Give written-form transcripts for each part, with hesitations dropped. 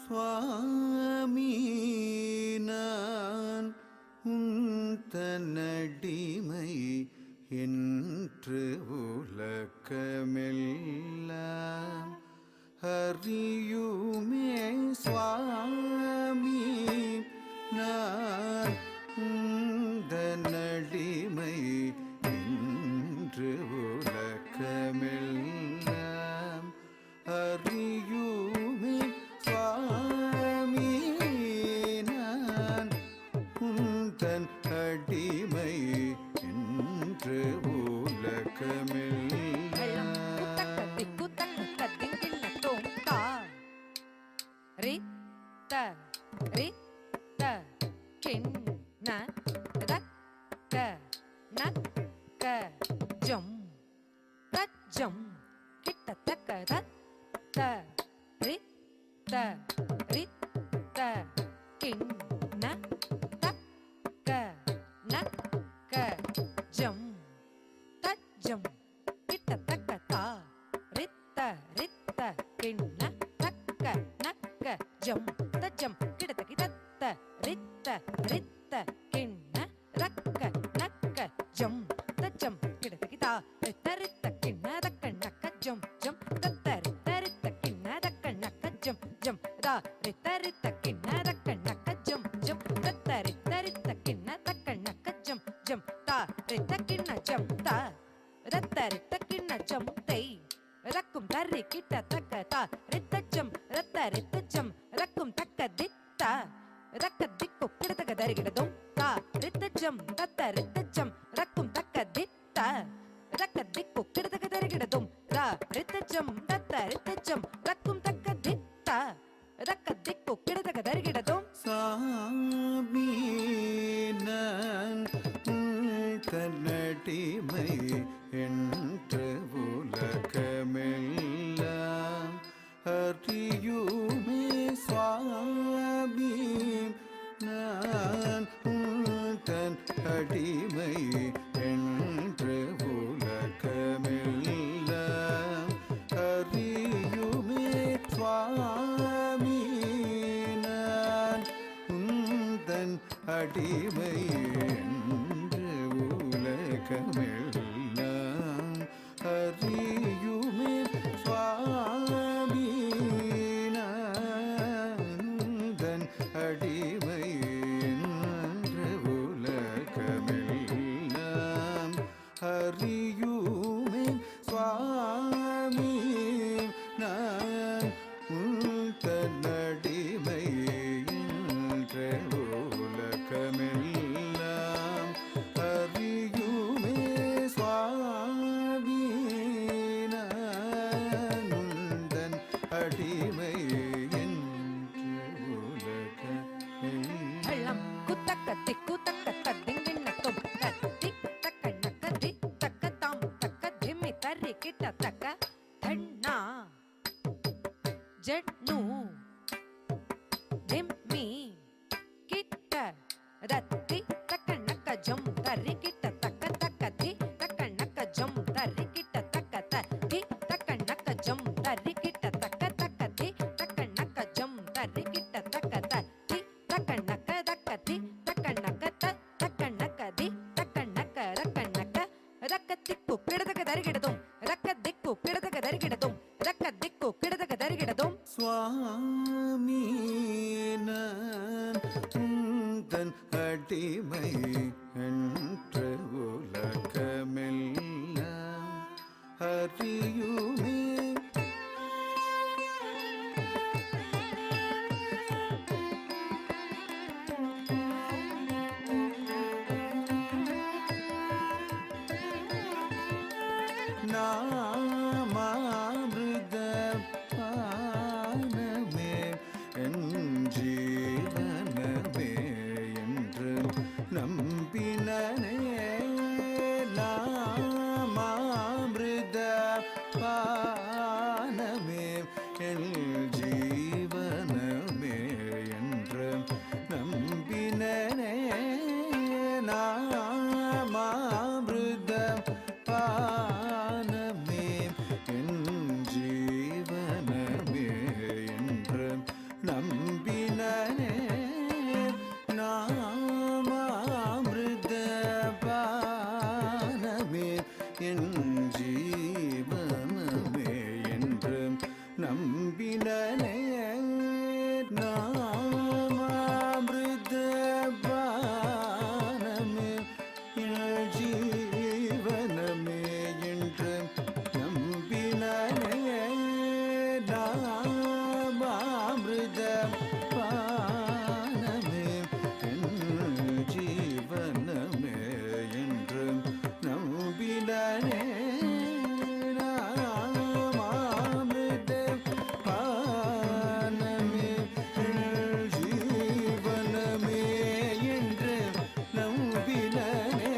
சுவாமி நான் உந்தனடிமை என்று உலகமெல்லாம் அறியுமே சுவாமி நான் உந்தனடிமை என்று உலகமெல்லாம் அறியுமே சுவாமி நான் உந்தன் அடிமை என்று உலகமெல்லாம் கன்னடிமை என்று உலகமெல்லாம் அறியுமே சுவாமி நான் தன் அடிமை என்று உலகமெல்லாம் அறியுமே சுவாமி நான் தன் அடிமை உலகமெல்லாம் அறியுமே சுவாமி நான் அடிமை என்று உலகமெல்லாம் அறியுமே சுவாமி நான் தன்னடிமை என்று உலகமெல்லாம் அறியுமே சுவாமி நான் உந்தன் அடிமை என்று உலகமெல்லாம் குத்தக்கத்தி குத்தக்கத்த திங்கிண்ணத்தும் கத்தி தக்க நக்கதி தக்க தாம் தக்க திம்மி தரி கிட்ட தக்க தண்ணா ஜட்னு திம்மி கிட்ட ரத்தி தக்க நக்க ஜம் தரி கிட்ட தக்க தக்க தி தக்க நக்க ஜம் தரி கிட்ட தக்க தி தக்க நக்க ஜம் தரி கிட்ட தக்க தக்க தி தக்க நக்க ஜம் தரி கிட்ட தக்க தி தக்க நக்க தக்க தி தக்க நக்க தக்க நக்க தி தக்க நக்க ரக்க நக்க ரக்க திಕ್ಕು ಪಿಡದಕ ದರಿಗಿಡದುಂ ರಕ್ಕ ದಿಕ್ಕು ಪಿಡದಕ ದರಿಗಿಡದುಂ ರಕ್ಕ ದಿಕ್ಕು ಪಿಡದಕ ದರಿಗಿಡದುಂ சுவாமி நான் தன் அடிமை என்று உலகமெல்லாம் அறியுமே நாமாமிருத பானமே என் ஜீவனமே என்று நம்பினனே நாமாமிருத பானமே என் ஜீவனமே என்று நம்பினனே நாமாமிருத பானமே ஜீவனமே என்று நம்பினனே நாமாமிருத பானமே என் ஜீவனமே என்று நம்பினனே நாமாமிருத பானமே என் ஜீவனமே என்று நம்பினனே நாமாமிருத பானமே என் ஜீவனமே என்று நம்பினனே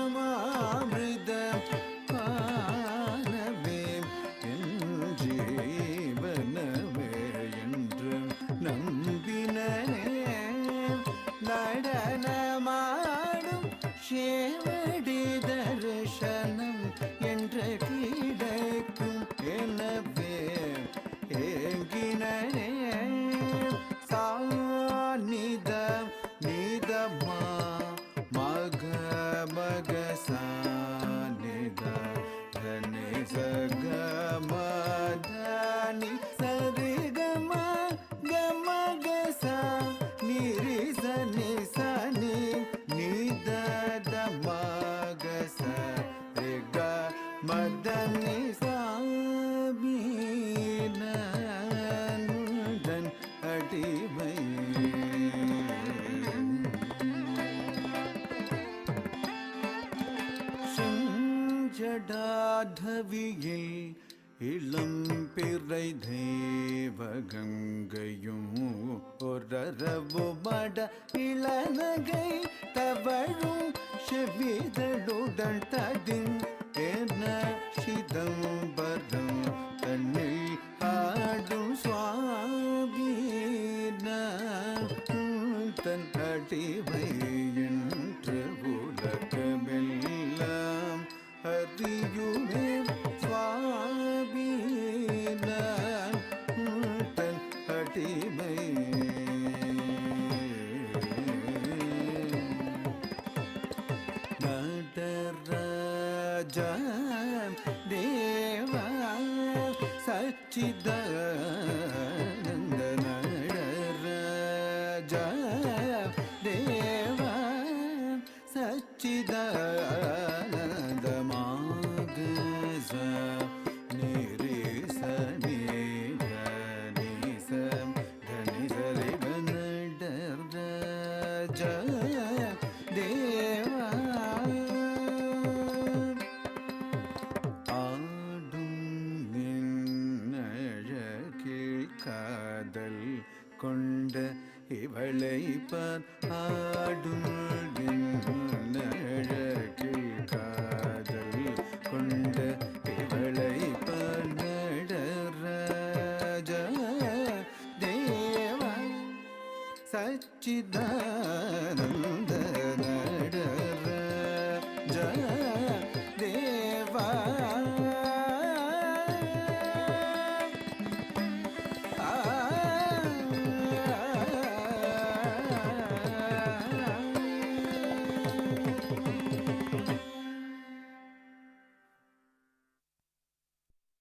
நாமாமிருத பானமே என் ஜீவனமே என்று நம்பினனே நடனமாடும் சேவடி தரிசனம் என்று கிடைக்கும் எனவே ஏங்கினனே சாநித நிதமா மக மக சாநித தனி சகமதனி சரி கம கம கசா நிரி சனி சனி நித மகச ரிக மதனி சாபீனந்தன் அடிமை செஞ்சடாதவியில் இளம் பிறை தேவகங்கையும் ஒரரவு மட இளநகை தவழும் செவிதழுடன் ததின் என சிதம்பரம் தன்னில் ஆடும் சுவாமீன தன் அடிமை என்று உலகமெல்லாம் அறியுமே சுவாமீன தன் அடிமை நடராஜ தேவா சச்சிதானந்த நடராஜ தேவா சச்சிதானந்த மாகச நிரிச நிகனிச தனிசரி நடராஜ தேவா ஆடும் நின்னழகில் காதல் கொண்ட இவளை பார் ஆடும் நின்னழகில் காதல் கொண்ட இவளை பார் நடராஜ தேவா சச்சிதானந்த